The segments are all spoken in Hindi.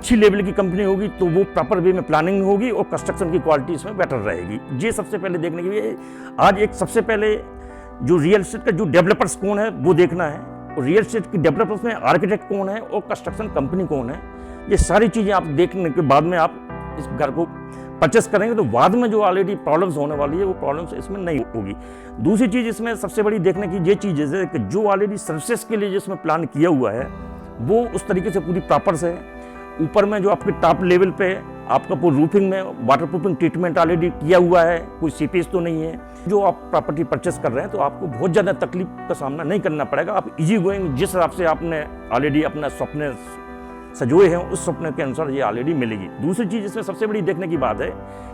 अच्छी लेवल की कंपनी होगी तो वो प्रॉपर वे में प्लानिंग होगी और कंस्ट्रक्शन की क्वालिटी इसमें बेटर रहेगी। ये सबसे पहले देखने के लिए आज एक सबसे पहले जो रियल एस्टेट का जो डेवलपर्स कौन है वो देखना है, और रियल एस्टेट की डेवलपर्स में आर्किटेक्ट कौन है और कंस्ट्रक्शन कंपनी कौन है। ये सारी चीज़ें आप देखने के बाद में आप इस घर को परचेस करेंगे तो बाद में जो ऑलरेडी प्रॉब्लम्स होने वाली है वो प्रॉब्लम्स इसमें नहीं होगी। दूसरी चीज़ इसमें सबसे बड़ी देखने की ये चीज़ है कि जो ऑलरेडी सर्विसेज के लिए जिसमें प्लान किया हुआ है वो उस तरीके से पूरी प्रॉपर से ऊपर में जो आपके टॉप लेवल पे आपका पूरी रूफिंग में वाटर प्रूफिंग ट्रीटमेंट ऑलरेडी किया हुआ है, कोई सीपेज तो नहीं है। जो आप प्रॉपर्टी परचेस कर रहे हैं तो आपको बहुत ज़्यादा तकलीफ का सामना नहीं करना पड़ेगा। आप इजी गोइंग जिस हिसाब से आपने ऑलरेडी अपना सपने सजोए हैं उस सपने के अनुसार ये ऑलरेडी मिलेगी। दूसरी चीज़ इसमें सबसे बड़ी देखने की बात है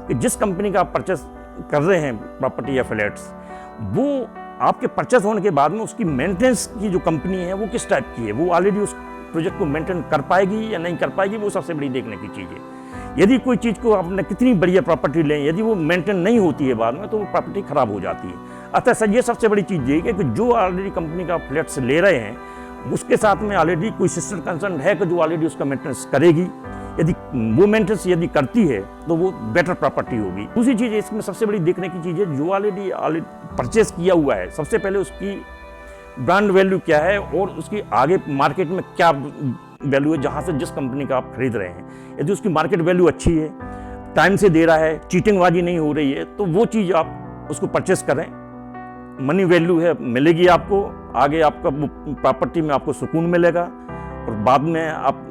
कि जिस कंपनी का आप परचेस कर रहे हैं प्रॉपर्टी या फ्लैट्स, वो आपके परचेस होने के बाद में उसकी मेंटेनेंस की जो कंपनी है वो किस टाइप की है, वो ऑलरेडी उस प्रोजेक्ट को मेंटेन कर पाएगी या नहीं कर पाएगी, वो सबसे बड़ी देखने की चीज़ है। यदि कोई चीज़ को आपने कितनी बढ़िया प्रॉपर्टी लें, यदि वो मेंटेन नहीं होती है बाद में तो वो प्रॉपर्टी खराब हो जाती है। अतः सर ये सबसे बड़ी चीज़ ये है कि जो ऑलरेडी कंपनी का फ्लैट्स ले रहे हैं उसके साथ में ऑलरेडी कोई सिस्टर कंसर्न है कि जो ऑलरेडी उसका मेंटेनेंस करेगी। यदि वो मेंटेनेंस यदि करती है तो वो बेटर प्रॉपर्टी होगी। दूसरी चीज़ इसमें सबसे बड़ी देखने की चीज़ है जो ऑलरेडी परचेस किया हुआ है, सबसे पहले उसकी ब्रांड वैल्यू क्या है और उसकी आगे मार्केट में क्या वैल्यू है जहाँ से जिस कंपनी का आप खरीद रहे हैं। यदि उसकी मार्केट वैल्यू अच्छी है, टाइम से दे रहा है, चीटिंगबाजी नहीं हो रही है, तो वो चीज़ आप उसको परचेस करें। मनी वैल्यू है मिलेगी आपको, आगे आपका प्रॉपर्टी में आपको सुकून मिलेगा और बाद में आप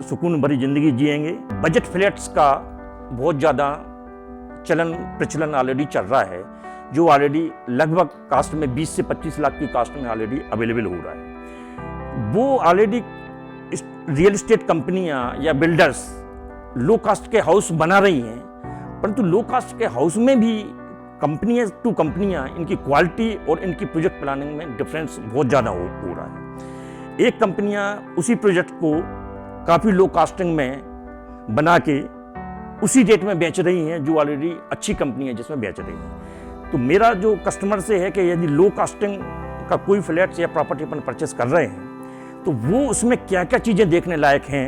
सुकून भरी ज़िंदगी जिएंगे। बजट फ्लैट्स का बहुत ज़्यादा प्रचलन ऑलरेडी चल रहा है, जो ऑलरेडी लगभग कास्ट में 20 से 25 लाख की कास्ट में ऑलरेडी अवेलेबल हो रहा है। वो ऑलरेडी रियल एस्टेट कंपनियां या बिल्डर्स लो कास्ट के हाउस बना रही हैं, परंतु लो कास्ट के हाउस में भी कंपनियां इनकी क्वालिटी और इनकी प्रोजेक्ट प्लानिंग में डिफरेंस बहुत ज़्यादा हो रहा है। एक कंपनियां उसी प्रोजेक्ट को काफ़ी लो कास्टिंग में बना के उसी रेट में बेच रही हैं जो ऑलरेडी अच्छी कंपनी है जिसमें बेच रही हैं। तो मेरा जो कस्टमर से है कि यदि लो कास्टिंग का कोई फ्लैट्स या प्रॉपर्टी अपन परचेस कर रहे हैं तो वो उसमें क्या क्या चीज़ें देखने लायक हैं,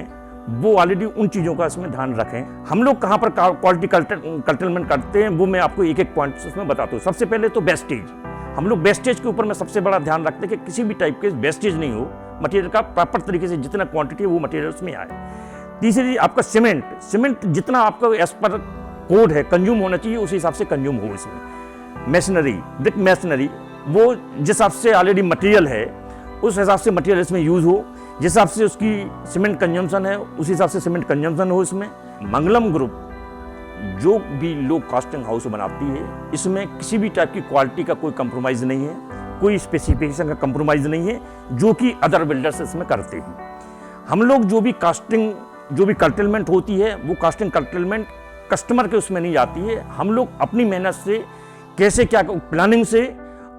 वो ऑलरेडी उन चीज़ों का इसमें ध्यान रखें। हम लोग कहाँ पर क्वालिटी कर्टेलमेंट करते हैं वो मैं आपको एक एक पॉइंट उसमें बताता हूँ। सबसे पहले तो वेस्टेज, हम लोग वेस्टेज के ऊपर में सबसे बड़ा ध्यान रखते हैं कि किसी भी टाइप के वेस्टेज नहीं हो, मटेरियल का प्रॉपर तरीके से जितना क्वांटिटी है वो मटेरियल उसमें आए। तीसरी आपका सीमेंट जितना आपका एज पर कोड है कंज्यूम होना चाहिए उस हिसाब से कंज्यूम हो इसमें। मैशनरी, ब्रिक मैशनरी, वो जिस हिसाब से ऑलरेडी मटेरियल है उस हिसाब से मटेरियल इसमें यूज़ हो, जिस हिसाब से उसकी सीमेंट कंजम्पशन है उस हिसाब से सीमेंट कंजम्पशन हो इसमें। मंगलम ग्रुप जो भी लो कास्टिंग हाउस बनाती है इसमें किसी भी टाइप की क्वालिटी का कोई कंप्रोमाइज़ नहीं है, कोई स्पेसिफिकेशन का कंप्रोमाइज़ नहीं है जो कि अदर बिल्डर्स इसमें करते हैं। हम लोग जो भी कर्टेलमेंट होती है वो कास्टिंग कर्टेलमेंट कस्टमर के उसमें नहीं जाती है। हम लोग अपनी मेहनत से कैसे क्या प्लानिंग से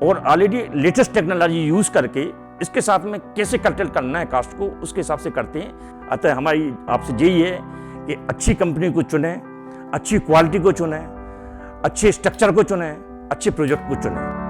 और ऑलरेडी लेटेस्ट टेक्नोलॉजी यूज़ करके इसके साथ में कैसे कर्टेल करना है कास्ट को उसके हिसाब से करते हैं। अतः हमारी आपसे यही है कि अच्छी कंपनी को चुनें, अच्छी क्वालिटी को चुनें, अच्छे स्ट्रक्चर को चुनें, अच्छे प्रोजेक्ट को चुनें।